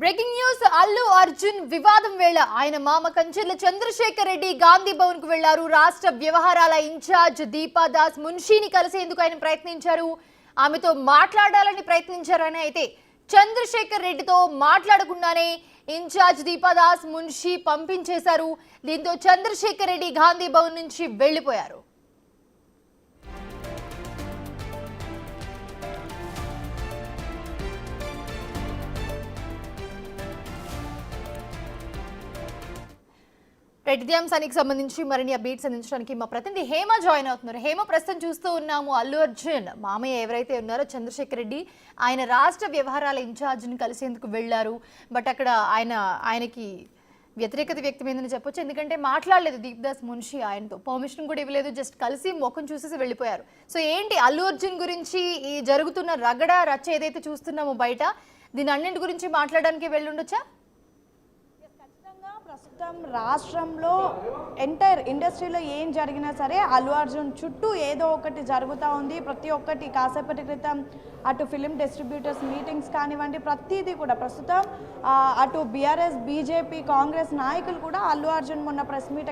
Breaking news Allu Arjun వివాదం వేళ ఆయన మామ కంచెల చంద్రశేఖర్ రెడ్డి గాంధీ భవన్ కు వెళ్లారు. రాష్ట్ర వ్యవహారాల ఇన్ఛార్జ్ దీపాదాస్ మున్షిని కలిసేందుకు ఆయన ప్రయత్నించారు. ఆమెతో మాట్లాడాలని ప్రయత్నించారని అయితే చంద్రశేఖర్ రెడ్డితో మాట్లాడకుండానే ఇన్ఛార్జ్ దీపాదాస్ మున్షి పంపించేశారు. దీంతో చంద్రశేఖర్ రెడ్డి గాంధీ భవన్ నుంచి వెళ్లిపోయారు. రెడ్డి అంశానికి సంబంధించి మరిన్ని అప్డేట్స్ అందించడానికి మా ప్రతినిధి హేమ జాయిన్ అవుతున్నారు. హేమ, ప్రస్తుతం చూస్తూ ఉన్నాము అల్లు అర్జున్ మామయ్య ఎవరైతే ఉన్నారో చంద్రశేఖర్ రెడ్డి ఆయన రాష్ట్ర వ్యవహారాల ఇన్ఛార్జిని కలిసేందుకు వెళ్లారు. బట్ అక్కడ ఆయనకి వ్యతిరేకత వ్యక్తమైందని చెప్పొచ్చు. ఎందుకంటే మాట్లాడలేదు దీపదాస్ మున్షి, ఆయనతో పర్మిషన్ కూడా ఇవ్వలేదు, జస్ట్ కలిసి ముఖం చూసేసి వెళ్ళిపోయారు. సో ఏంటి అల్లు అర్జున్ గురించి ఈ జరుగుతున్న రగడ రచ్చ ఏదైతే చూస్తున్నామో బయట, దీని అన్నింటి గురించి మాట్లాడడానికి వెళ్ళుండొచ్చా? ప్రస్తుతం రాష్ట్రంలో ఎంటైర్ ఇండస్ట్రీలో ఏం జరిగినా సరే అల్లు అర్జున్ చుట్టూ ఏదో ఒకటి జరుగుతూ ఉంది. ప్రతి ఒక్కటి కాసేపటి క్రితం అటు ఫిలిం డిస్ట్రిబ్యూటర్స్ మీటింగ్స్ కానివ్వండి, ప్రతిదీ కూడా ప్రస్తుతం అటు బీఆర్ఎస్ బీజేపీ కాంగ్రెస్ నాయకులు కూడా అల్లు అర్జున్ మొన్న ప్రెస్ మీట్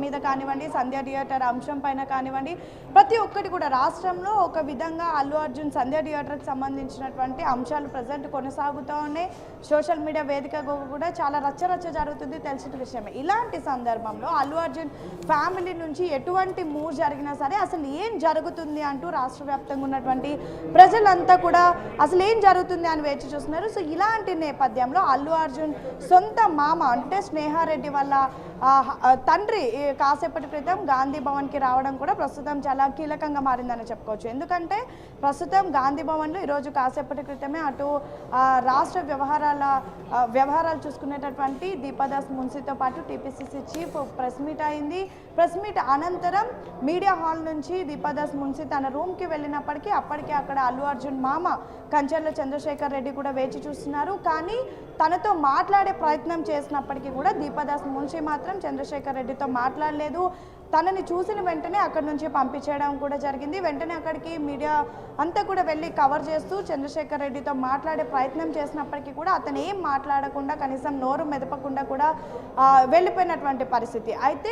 మీద కానివ్వండి, సంధ్య థియేటర్ అంశం పైన కానివ్వండి, ప్రతి ఒక్కటి కూడా రాష్ట్రంలో ఒక విధంగా అల్లు అర్జున్ సంధ్య థియేటర్కి సంబంధించినటువంటి అంశాలు ప్రజెంట్ కొనసాగుతూ ఉన్నాయి. సోషల్ మీడియా వేదికగా కూడా చాలా రచ్చరచ్చ జరుగుతుంది, తెలిసిన విషయమే. ఇలాంటి సందర్భంలో అల్లు అర్జున్ ఫ్యామిలీ నుంచి ఎటువంటి మూవ్ జరిగినా సరే అసలు ఏం జరుగుతుంది అంటూ రాష్ట్ర వ్యాప్తంగా ఉన్నటువంటి ప్రజలంతా కూడా అసలు ఏం జరుగుతుంది అని వేచి చూస్తున్నారు. సో ఇలాంటి నేపథ్యంలో అల్లు అర్జున్ సొంత మామ అంటే స్నేహారెడ్డి వల్ల తండ్రి కాసేపటి క్రితం గాంధీ భవన్కి రావడం కూడా ప్రస్తుతం చాలా కీలకంగా మారిందని చెప్పుకోవచ్చు. ఎందుకంటే ప్రస్తుతం గాంధీ భవన్లో ఈరోజు కాసేపటి క్రితమే అటు రాష్ట్ర వ్యవహారాలు చూసుకునేటటువంటి దీపాదాస్ మున్సితో పాటు టీపీసీసీ చీఫ్ ప్రెస్ మీట్ అయింది. ప్రెస్ మీట్ అనంతరం మీడియా హాల్ నుంచి దీపాదాస్ మున్సి తన రూమ్కి వెళ్ళినప్పటికీ అప్పటికే అక్కడ అల్లు అర్జున్ మామ కంచెర్ల చంద్రశేఖర్ రెడ్డి కూడా వేచి చూస్తున్నారు. కానీ తనతో మాట్లాడే ప్రయత్నం చేసినప్పటికీ కూడా దీపాదాస్ మున్షి మాత్రం చంద్రశేఖర్ రెడ్డితో మాట్లాడలేదు. తనని చూసిన వెంటనే అక్కడి నుంచి పంపించేయడం కూడా జరిగింది. వెంటనే అక్కడికి మీడియా అంతా కూడా వెళ్ళి కవర్ చేస్తూ చంద్రశేఖర్ రెడ్డితో మాట్లాడే ప్రయత్నం చేసినప్పటికీ కూడా అతను ఏం మాట్లాడకుండా కనీసం నోరు మెదపకుండా కూడా వెళ్ళిపోయినటువంటి పరిస్థితి. అయితే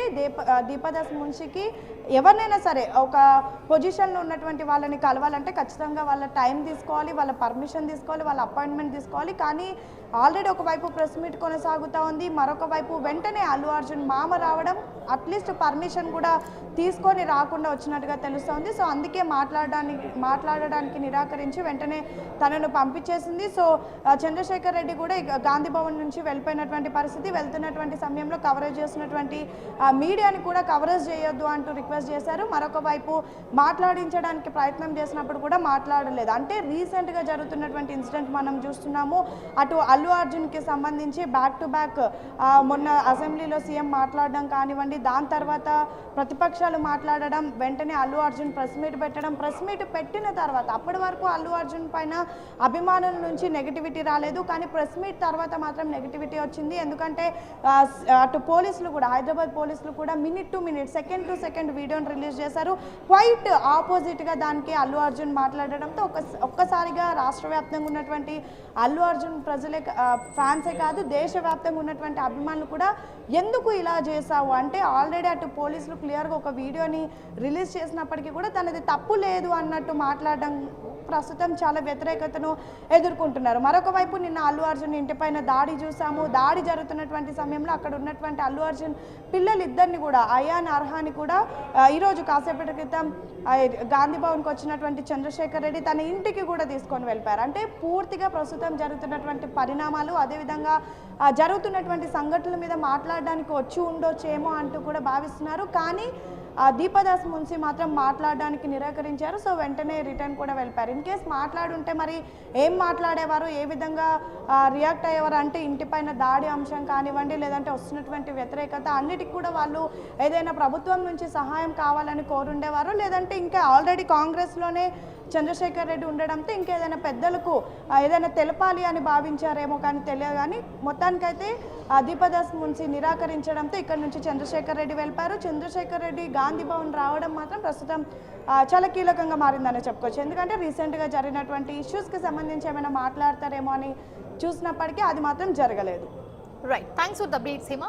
దీపాదాస్ మున్షికి ఎవరినైనా సరే ఒక పొజిషన్లో ఉన్నటువంటి వాళ్ళని కలవాలంటే ఖచ్చితంగా వాళ్ళ టైం తీసుకోవాలి, వాళ్ళ పర్మిషన్ తీసుకోవాలి, వాళ్ళ అపాయింట్మెంట్ తీసుకోవాలి. కానీ ఆల్రెడీ ఒకవైపు ప్రెస్ మీట్ కొనసాగుతూ ఉంది, మరొక వైపు వెంటనే అల్లు అర్జున్ మామ రావడం అట్లీస్ట్ పర్మిషన్ కూడా తీసుకొని రాకుండా వచ్చినట్టుగా తెలుస్తోంది. సో అందుకే మాట్లాడడానికి నిరాకరించి వెంటనే తనను పంపించేసింది. సో చంద్రశేఖర్ రెడ్డి కూడా గాంధీ భవన్ నుంచి వెళ్ళిపోయినటువంటి పరిస్థితి. వెళ్తున్నటువంటి సమయంలో కవరేజ్ చేసినటువంటి మీడియాని కూడా కవరేజ్ చేయొద్దు అంటూ రిక్వెస్ట్ చేశారు. మరొక వైపు మాట్లాడించడానికి ప్రయత్నం చేసినప్పుడు కూడా మాట్లాడలేదు. అంటే రీసెంట్గా జరుగుతున్నటువంటి ఇన్సిడెంట్ మనం చూస్తున్నాము. అటు అల్లు అర్జున్కి సంబంధించి బ్యాక్ టు బ్యాక్ మొన్న అసెంబ్లీలో సీఎం మాట్లాడడం కానివ్వండి, దాని తర్వాత ప్రతిపక్షాలు మాట్లాడడం, వెంటనే అల్లు అర్జున్ ప్రెస్ మీట్ పెట్టడం. ప్రెస్ మీట్ పెట్టిన తర్వాత అప్పటి వరకు అల్లు అర్జున్ పైన అభిమానుల నుంచి నెగిటివిటీ రాలేదు, కానీ ప్రెస్ మీట్ తర్వాత మాత్రం నెగిటివిటీ వచ్చింది. ఎందుకంటే అటు పోలీసులు కూడా, హైదరాబాద్ పోలీసులు కూడా minute to minute, second to second వీడియోని రిలీజ్ చేశారు. క్వైట్ ఆపోజిట్గా దానికి అల్లు అర్జున్ మాట్లాడడంతో ఒక్కసారిగా రాష్ట్ర వ్యాప్తంగా ఉన్నటువంటి అల్లు అర్జున్ ప్రజలే ఫ్యాన్సే కాదు, దేశవ్యాప్తంగా ఉన్నటువంటి అభిమానులు కూడా ఎందుకు ఇలా చేశావు అంటే ఆల్రెడీ అటు పోలీసులు క్లియర్గా ఒక వీడియోని రిలీజ్ చేసినప్పటికీ కూడా తనది తప్పు లేదు అన్నట్టు మాట్లాడడం ప్రస్తుతం చాలా వ్యతిరేకతను ఎదుర్కొంటున్నారు. మరొక వైపు నిన్న అల్లు అర్జున్ ఇంటిపైన దాడి చూసాము. దాడి జరుగుతున్నటువంటి సమయంలో అక్కడ ఉన్నటువంటి అల్లు అర్జున్ పిల్లలిద్దరిని కూడా, అయాన్ అర్హాని కూడా ఈరోజు కాసేపటి క్రితం గాంధీ భవన్కి వచ్చినటువంటి చంద్రశేఖర్ రెడ్డి తన ఇంటికి కూడా తీసుకొని వెళ్ళిపోయారు. అంటే పూర్తిగా ప్రస్తుతం జరుగుతున్నటువంటి పరిణామాలు, అదేవిధంగా జరుగుతున్నటువంటి సంఘటనల మీద మాట్లాడడానికి వచ్చి ఉండొచ్చేమో అంటూ కూడా భావిస్తున్నారు. కానీ దీపాదాస్ మున్సి మాత్రం మాట్లాడడానికి నిరాకరించారు. సో వెంటనే రిటర్న్ కూడా వెళ్ళిపోయారు. ఇన్ కేస్ మాట్లాడుంటే మరి ఏం మాట్లాడేవారు, ఏ విధంగా రియాక్ట్ అయ్యేవారు అంటే ఇంటిపైన దాడి అంశం కానివ్వండి, లేదంటే వస్తున్నటువంటి వ్యతిరేకత అన్నిటికి కూడా వాళ్ళు ఏదైనా ప్రభుత్వం నుంచి సహాయం కావాలని కోరుండేవారు, లేదంటే ఇంకా ఆల్రెడీ కాంగ్రెస్లోనే చంద్రశేఖర్ రెడ్డి ఉండడంతో ఇంకేదైనా పెద్దలకు ఏదైనా తెలపాలి అని భావించారేమో కానీ తెలియదు. కానీ మొత్తానికైతే దీపదాస్ మున్సి నిరాకరించడంతో ఇక్కడ నుంచి చంద్రశేఖర్ రెడ్డి వెళ్ళిపోయారు. చంద్రశేఖర్ రెడ్డి గాంధీ భవన్ రావడం మాత్రం ప్రస్తుతం చాలా కీలకంగా మారిందని చెప్పుకోవచ్చు. ఎందుకంటే రీసెంట్గా జరిగినటువంటి ఇష్యూస్కి సంబంధించి ఏమైనా మాట్లాడతారేమో అని చూసినప్పటికీ అది మాత్రం జరగలేదు. Right, thanks for the updates Hema.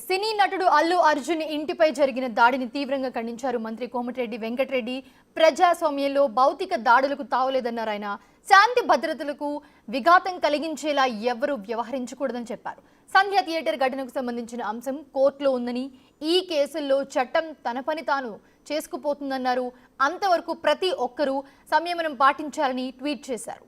సినీ నటుడు అల్లు అర్జున్ ఇంటిపై జరిగిన దాడిని తీవ్రంగా ఖండించారు మంత్రి కోమటిరెడ్డి వెంకటరెడ్డి. ప్రజాస్వామ్యంలో భౌతిక దాడులకు తావులేదన్నారు ఆయన. శాంతి భద్రతలకు విఘాతం కలిగించేలా ఎవరూ వ్యవహరించకూడదని చెప్పారు. సంధ్య థియేటర్ ఘటనకు సంబంధించిన అంశం కోర్టులో ఉందని, ఈ కేసుల్లో చట్టం తన పని తాను చేసుకుపోతుందన్నారు. అంతవరకు ప్రతి ఒక్కరూ సంయమనం పాటించాలని ట్వీట్ చేశారు.